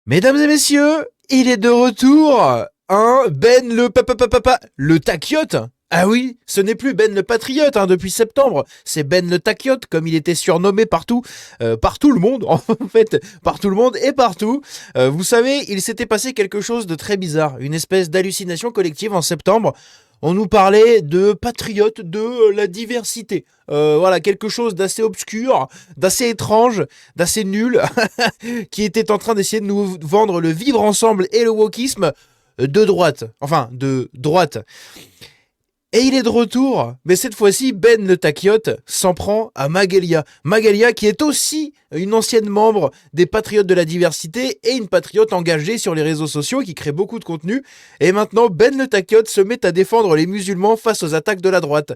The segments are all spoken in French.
Mesdames et messieurs, il est de retour, hein, Ben le Taquiote. Ah oui, ce n'est plus Ben le Patriote depuis septembre, c'est Ben le Taquiote comme il était surnommé partout, par tout le monde, en fait, par tout le monde et partout. Vous savez, il s'était passé quelque chose de très bizarre, une espèce d'hallucination collective en septembre. On nous parlait de patriotes, de la diversité. Voilà, quelque chose d'assez obscur, d'assez étrange, d'assez nul, qui était en train d'essayer de nous vendre le vivre ensemble et le wokisme de droite. Enfin, de droite. Et il est de retour, mais cette fois-ci, Ben le Taquiote s'en prend à Magalia. Magalia qui est aussi une ancienne membre des Patriotes de la Diversité et une patriote engagée sur les réseaux sociaux qui crée beaucoup de contenu. Et maintenant, Ben le Taquiote se met à défendre les musulmans face aux attaques de la droite.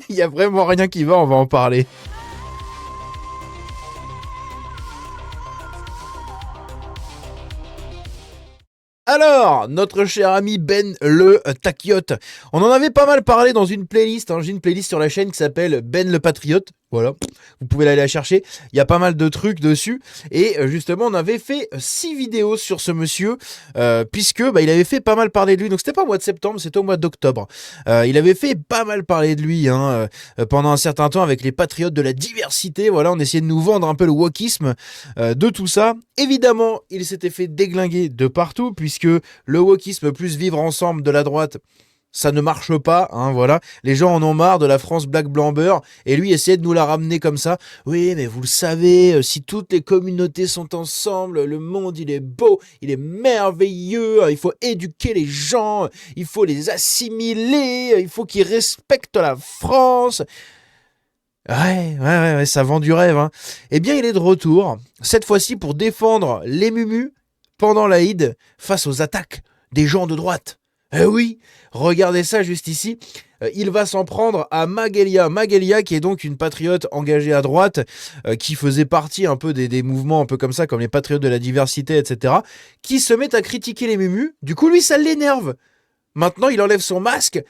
Il y a vraiment rien qui va, on va en parler. Alors, notre cher ami Ben le Taquiote, on en avait pas mal parlé dans une playlist, j'ai une playlist sur la chaîne qui s'appelle Ben le Patriote, voilà, vous pouvez aller la chercher, il y a pas mal de trucs dessus, et justement on avait fait 6 vidéos sur ce monsieur, puisque il avait fait pas mal parler de lui, donc c'était pas au mois de septembre, c'était au mois d'octobre, il avait fait pas mal parler de lui pendant un certain temps avec les Patriotes de la Diversité, voilà, on essayait de nous vendre un peu le wokisme de tout ça. Évidemment, il s'était fait déglinguer de partout, puisque le wokisme plus vivre ensemble de la droite, ça ne marche pas, voilà. Les gens en ont marre de la France black blanc beurre, et lui essayait de nous la ramener comme ça. Oui, mais vous le savez, si toutes les communautés sont ensemble, le monde il est beau, il est merveilleux, il faut éduquer les gens, il faut les assimiler, il faut qu'ils respectent la France. Ouais, ça vend du rêve. Eh bien, il est de retour, cette fois-ci pour défendre les mumus pendant l'Aïd face aux attaques des gens de droite. Eh oui, regardez ça juste ici. Il va s'en prendre à Magalia. Magalia, qui est donc une patriote engagée à droite, qui faisait partie un peu des mouvements un peu comme ça, comme les patriotes de la diversité, etc., qui se met à critiquer les mumus. Du coup, lui, ça l'énerve. Maintenant, il enlève son masque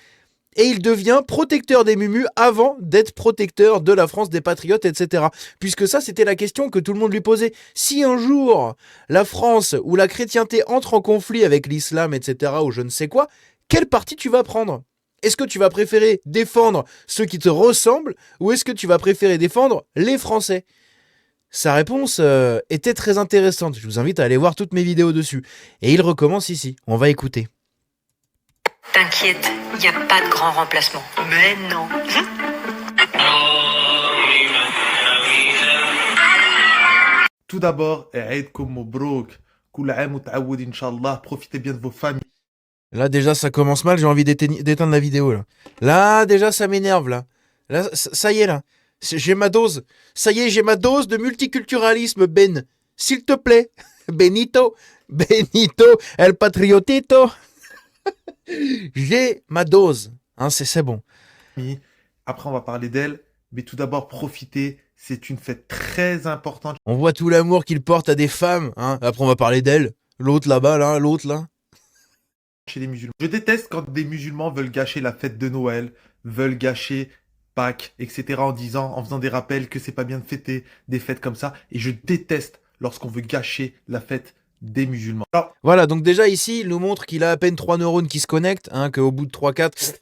et il devient protecteur des mumus avant d'être protecteur de la France, des patriotes, etc. Puisque ça, c'était la question que tout le monde lui posait. Si un jour, la France ou la chrétienté entre en conflit avec l'islam, etc., ou je ne sais quoi, quel parti tu vas prendre ? Est-ce que tu vas préférer défendre ceux qui te ressemblent, ou est-ce que tu vas préférer défendre les Français ? Sa réponse était très intéressante. Je vous invite à aller voir toutes mes vidéos dessus. Et il recommence ici. On va écouter. T'inquiète, il n'y a pas de grand remplacement. Mais non. Tout d'abord, Eidkoum Mobrouk, Kul Aam wa Ta'awoud, Inch'Allah, profitez bien de vos familles. Là déjà ça commence mal, j'ai envie d'éteindre la vidéo là. Là déjà ça m'énerve là. Là ça y est là. J'ai ma dose. Ça y est, j'ai ma dose de multiculturalisme Ben. S'il te plaît. Benito, el patriotito. J'ai ma dose. C'est bon. Après, on va parler d'elle, mais tout d'abord, profitez. C'est une fête très importante On voit tout l'amour qu'il porte à des femmes. Après on va parler d'elle. L'autre là-bas, là, l'autre là. chez les musulmans. Je déteste quand des musulmans veulent gâcher la fête de Noël, veulent gâcher Pâques, etc. en faisant des rappels que c'est pas bien de fêter des fêtes comme ça. Et je déteste lorsqu'on veut gâcher la fête des musulmans. Alors, voilà, donc déjà ici, il nous montre qu'il a à peine 3 neurones qui se connectent, qu'au bout de 3-4,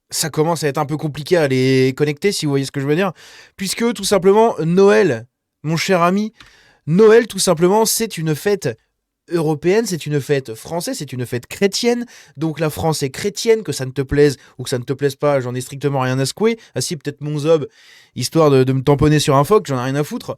ça commence à être un peu compliqué à les connecter, si vous voyez ce que je veux dire. Puisque, tout simplement, Noël, mon cher ami, Noël, tout simplement, c'est une fête européenne, c'est une fête française, c'est une fête chrétienne. Donc la France est chrétienne, que ça ne te plaise ou que ça ne te plaise pas, j'en ai strictement rien à secouer. Ah si, peut-être mon zob, histoire de me tamponner sur un phoque, j'en ai rien à foutre.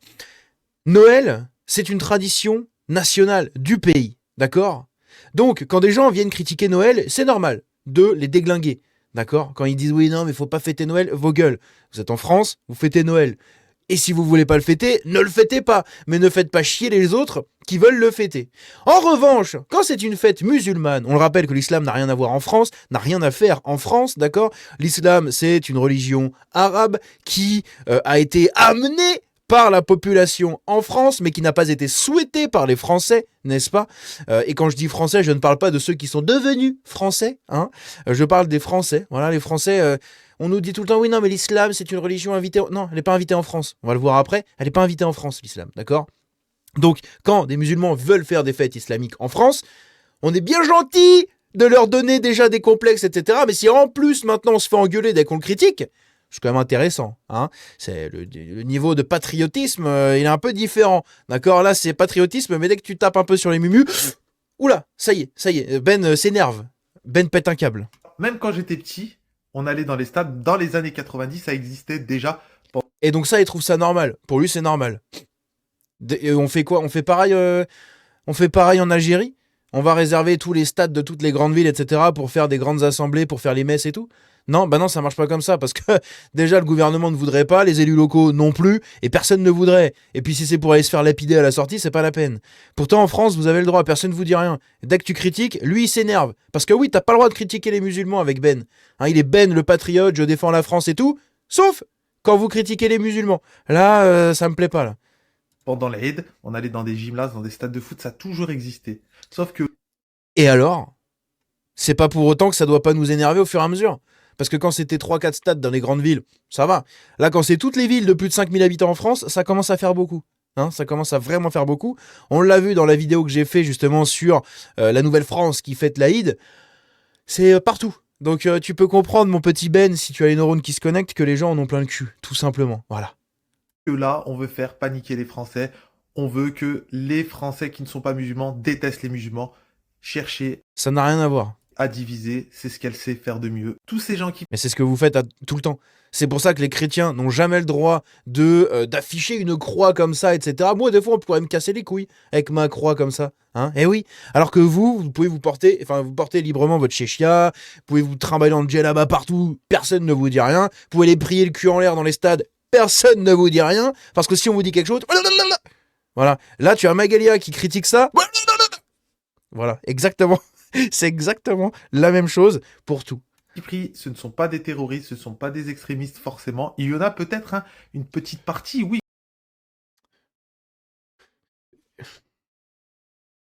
Noël, c'est une tradition nationale du pays, d'accord ? Donc, quand des gens viennent critiquer Noël, c'est normal de les déglinguer, d'accord ? Quand ils disent « Oui, non, mais faut pas fêter Noël », vos gueules. Vous êtes en France, vous fêtez Noël. Et si vous voulez pas le fêter, ne le fêtez pas. Mais ne faites pas chier les autres qui veulent le fêter. En revanche, quand c'est une fête musulmane, on le rappelle que l'islam n'a rien à voir en France, n'a rien à faire en France, d'accord ? L'islam, c'est une religion arabe qui a été amenée par la population en France, mais qui n'a pas été souhaitée par les Français, n'est-ce pas ? Et quand je dis Français, je ne parle pas de ceux qui sont devenus Français, je parle des Français. Voilà, les Français, on nous dit tout le temps, oui, non, mais l'islam, c'est une religion invitée. Non, elle n'est pas invitée en France. On va le voir après, elle n'est pas invitée en France, l'islam, d'accord ? Donc, quand des musulmans veulent faire des fêtes islamiques en France, on est bien gentil de leur donner déjà des complexes, etc. Mais si en plus, maintenant, on se fait engueuler dès qu'on le critique, c'est quand même intéressant. Hein, c'est le niveau de patriotisme, il est un peu différent. D'accord? Là, c'est patriotisme, mais dès que tu tapes un peu sur les mumus, oula, ça y est, Ben s'énerve. Ben pète un câble. Même quand j'étais petit, on allait dans les stades. Dans les années 90, ça existait déjà. Et donc ça, il trouve ça normal. Pour lui, c'est normal. On fait quoi? On fait pareil en Algérie? On va réserver tous les stades de toutes les grandes villes, etc. pour faire des grandes assemblées, pour faire les messes et tout? Non, bah non, ça marche pas comme ça, parce que déjà le gouvernement ne voudrait pas, les élus locaux non plus, et personne ne voudrait. Et puis si c'est pour aller se faire lapider à la sortie, c'est pas la peine. Pourtant en France, vous avez le droit, personne ne vous dit rien. Dès que tu critiques, lui il s'énerve. Parce que oui, t'as pas le droit de critiquer les musulmans avec Ben. Hein, il est Ben le patriote, je défends la France et tout, sauf quand vous critiquez les musulmans. Là, ça me plaît pas, là. Pendant l'Aïd, on allait dans des gymnases, dans des stades de foot, ça a toujours existé. Sauf que Et alors, c'est pas pour autant que ça doit pas nous énerver au fur et à mesure. Parce que quand c'était 3-4 stades dans les grandes villes, ça va. Là, quand c'est toutes les villes de plus de 5000 habitants en France, ça commence à faire beaucoup. Hein, ça commence à vraiment faire beaucoup. On l'a vu dans la vidéo que j'ai fait justement sur la Nouvelle-France qui fête l'Aïd. C'est partout. Donc tu peux comprendre, mon petit Ben, si tu as les neurones qui se connectent, que les gens en ont plein le cul. Tout simplement. Voilà. là, on veut faire paniquer les Français. On veut que les Français qui ne sont pas musulmans détestent les musulmans. Chercher Ça n'a rien à voir. à diviser, c'est ce qu'elle sait faire de mieux. Tous ces gens qui Mais c'est ce que vous faites tout le temps. C'est pour ça que les chrétiens n'ont jamais le droit de d'afficher une croix comme ça, etc. Moi, des fois, on pourrait me casser les couilles avec ma croix comme ça. Hein, eh oui. Alors que vous pouvez vous porter librement votre chéchia, vous pouvez vous trimballer dans le djellaba partout, personne ne vous dit rien. Vous pouvez les prier le cul en l'air dans les stades, personne ne vous dit rien. Parce que si on vous dit quelque chose... Voilà. Là, tu as Magalia qui critique ça. Voilà, exactement. C'est exactement la même chose pour tout. prient, ce ne sont pas des terroristes, ce ne sont pas des extrémistes forcément. Il y en a peut-être une petite partie, oui.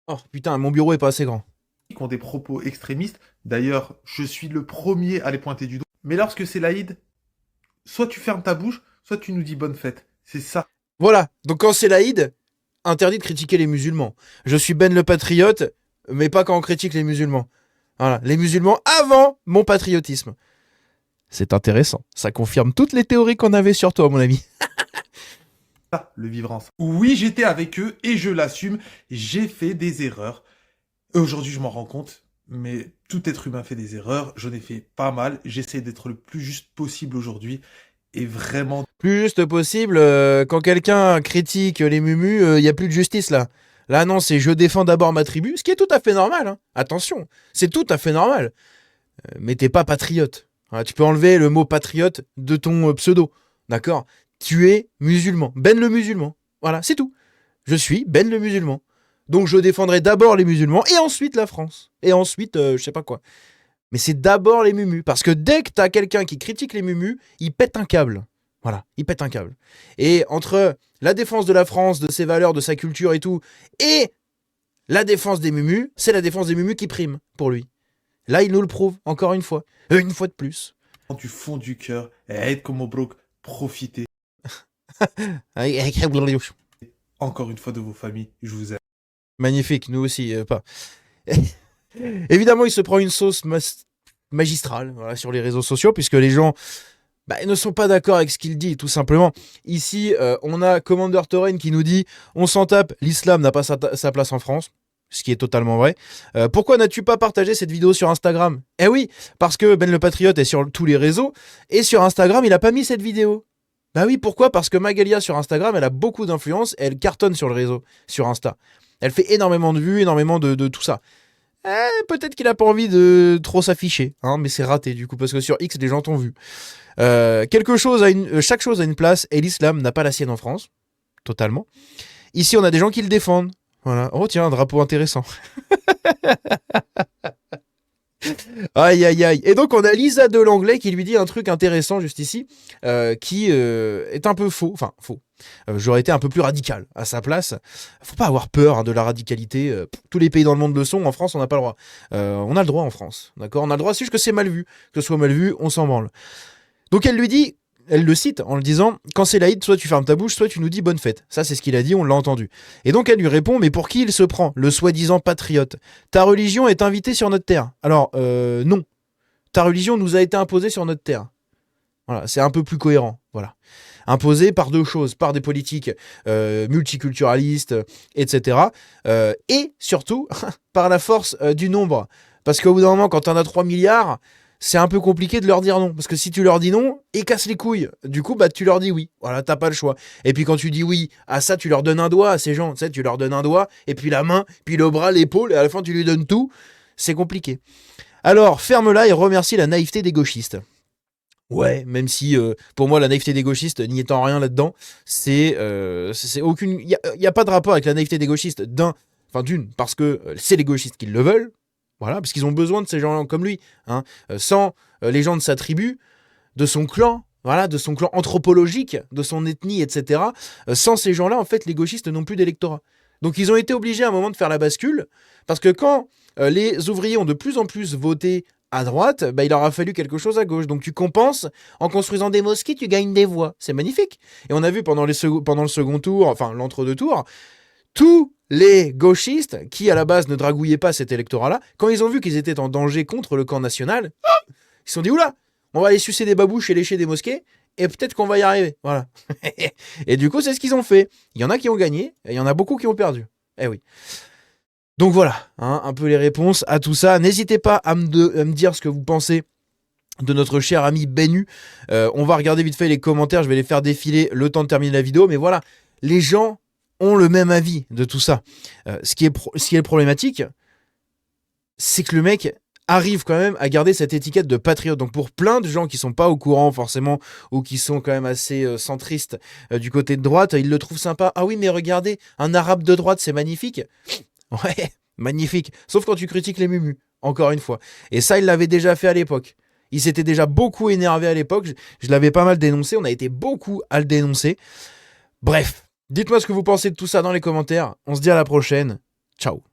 Oh putain, mon bureau est pas assez grand. Qui ont des propos extrémistes. D'ailleurs, je suis le premier à les pointer du doigt. Mais lorsque c'est l'Aïd, soit tu fermes ta bouche, soit tu nous dis bonne fête. C'est ça. Voilà, donc quand c'est l'Aïd, interdit de critiquer les musulmans. Je suis Ben le patriote, mais pas quand on critique les musulmans. Voilà, les musulmans avant mon patriotisme. C'est intéressant, ça confirme toutes les théories qu'on avait sur toi, mon ami. Ça, le vivre ensemble. Oui, j'étais avec eux et je l'assume. J'ai fait des erreurs. Aujourd'hui, je m'en rends compte. Mais tout être humain fait des erreurs. J'en ai fait pas mal. J'essaie d'être le plus juste possible aujourd'hui. Et vraiment... Plus juste possible, quand quelqu'un critique les mumus, il n'y a plus de justice là. Là non, c'est je défends d'abord ma tribu, ce qui est tout à fait normal. Hein. Attention, c'est tout à fait normal. Mais t'es pas patriote. Voilà, tu peux enlever le mot patriote de ton pseudo. D'accord? Tu es musulman. Ben le musulman. Voilà, c'est tout. Je suis Ben le musulman. Donc je défendrai d'abord les musulmans et ensuite la France. Et ensuite, je sais pas quoi. Mais c'est d'abord les mumus. Parce que dès que t'as quelqu'un qui critique les mumus, il pète un câble. Voilà, il pète un câble. Et entre la défense de la France, de ses valeurs, de sa culture et tout, et la défense des mumus, c'est la défense des mumus qui prime pour lui. Là, il nous le prouve, encore une fois. Une fois de plus. Du fond du cœur, être comme au broc, profitez encore une fois de vos familles. Je vous aime. Magnifique, nous aussi, pas. Évidemment, il se prend une sauce magistrale voilà, sur les réseaux sociaux, puisque les gens ne sont pas d'accord avec ce qu'il dit, tout simplement. Ici, on a Commander Torren qui nous dit « On s'en tape, l'islam n'a pas sa place en France ». Ce qui est totalement vrai. Pourquoi n'as-tu pas partagé cette vidéo sur Instagram? Eh oui, parce que Ben le Patriote est sur tous les réseaux, et sur Instagram, il a pas mis cette vidéo. Bah oui, pourquoi? Parce que Magalia sur Instagram, elle a beaucoup d'influence, elle cartonne sur le réseau, sur Insta. Elle fait énormément de vues, énormément de tout ça. Peut-être qu'il a pas envie de trop s'afficher, hein, mais c'est raté du coup, parce que sur X, les gens t'ont vu. Chaque chose a une place, et l'islam n'a pas la sienne en France, totalement. Ici, on a des gens qui le défendent. Voilà. Oh tiens, un drapeau intéressant. Aïe aïe aïe. Et donc on a Lisa de Langlais qui lui dit un truc intéressant juste ici, qui est un peu faux. Enfin faux. J'aurais été un peu plus radical à sa place. Faut pas avoir peur de la radicalité. Tous les pays dans le monde le sont. En France, on n'a pas le droit. On a le droit en France. D'accord? On a le droit, c'est juste que c'est mal vu. Que ce soit mal vu, on s'en branle. Donc elle lui dit, elle le cite en le disant « Quand c'est l'Aïd, soit tu fermes ta bouche, soit tu nous dis bonne fête. » Ça, c'est ce qu'il a dit, on l'a entendu. Et donc, elle lui répond « Mais pour qui il se prend, le soi-disant patriote? Ta religion est invitée sur notre terre. » Alors, non. Ta religion nous a été imposée sur notre terre. Voilà, c'est un peu plus cohérent. Voilà. Imposée par deux choses, par des politiques multiculturalistes, etc. Et surtout, par la force du nombre. Parce qu'au bout d'un moment, quand t'en as 3 milliards... c'est un peu compliqué de leur dire non. Parce que si tu leur dis non, ils cassent les couilles. Du coup, bah, tu leur dis oui. Voilà, t'as pas le choix. Et puis quand tu dis oui à ça, tu leur donnes un doigt à ces gens. Tu sais, tu leur donnes un doigt, et puis la main, puis le bras, l'épaule, et à la fin, tu lui donnes tout. C'est compliqué. Alors, ferme-la et remercie la naïveté des gauchistes. Ouais, même si pour moi la naïveté des gauchistes n'y étant rien là-dedans, c'est aucune, il y a pas de rapport avec la naïveté des gauchistes d'une parce que c'est les gauchistes qui le veulent. Voilà, parce qu'ils ont besoin de ces gens comme lui. Hein. Sans les gens de sa tribu, de son clan, voilà, de son clan anthropologique, de son ethnie, etc. Sans ces gens-là, en fait, les gauchistes n'ont plus d'électorat. Donc ils ont été obligés à un moment de faire la bascule, parce que quand les ouvriers ont de plus en plus voté à droite, bah, il leur a fallu quelque chose à gauche. Donc tu compenses en construisant des mosquées, tu gagnes des voix. C'est magnifique. Et on a vu pendant le second tour, enfin l'entre-deux tours, tous les gauchistes, qui à la base ne dragouillaient pas cet électorat-là, quand ils ont vu qu'ils étaient en danger contre le camp national, ils se sont dit, oula, on va aller sucer des babouches et lécher des mosquées, et peut-être qu'on va y arriver. Voilà. Et du coup, c'est ce qu'ils ont fait. Il y en a qui ont gagné, et il y en a beaucoup qui ont perdu. Eh oui. Donc voilà, hein, un peu les réponses à tout ça. N'hésitez pas à me dire ce que vous pensez de notre cher ami Benu. On va regarder vite fait les commentaires, je vais les faire défiler le temps de terminer la vidéo, mais voilà, les gens ont le même avis de tout ça. Ce qui est problématique, c'est que le mec arrive quand même à garder cette étiquette de patriote. Donc pour plein de gens qui sont pas au courant forcément, ou qui sont quand même assez centristes du côté de droite, ils le trouvent sympa. Ah oui, mais regardez, un arabe de droite, c'est magnifique. Ouais, magnifique. Sauf quand tu critiques les mumus, encore une fois. Et ça, il l'avait déjà fait à l'époque. Il s'était déjà beaucoup énervé à l'époque. Je l'avais pas mal dénoncé. On a été beaucoup à le dénoncer. Bref. Dites-moi ce que vous pensez de tout ça dans les commentaires. On se dit à la prochaine. Ciao.